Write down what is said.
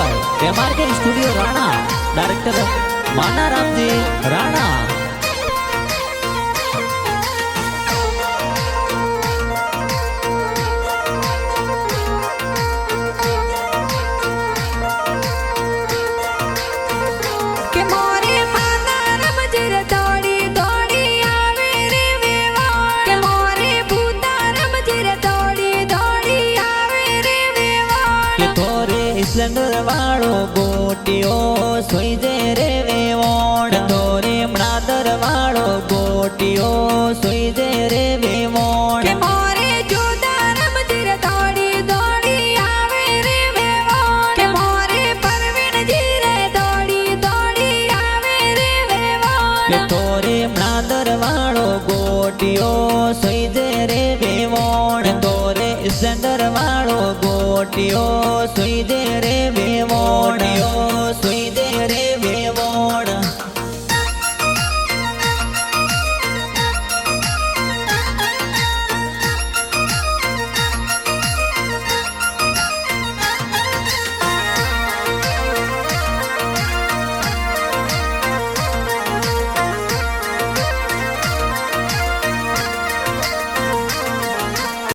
भाई एमआरके studio Rana director माना Ram ji Rana. Cylinder वालो गोटियो सोई जे रे वेवोण तोरे मणादर वालो गोटियो सोई जे रे वेवोण के मोरे जोदार मजिर दौड़ी दौड़ी आवे रे वेवोण के मोरे परवीन जी रे दौड़ी दौड़ी आवे रे वेवोण के तोरे मणादर वालो गोटियो सोई जे रे वेवोण तोरे सिलेंडर वालो गोटियो सोई जे रे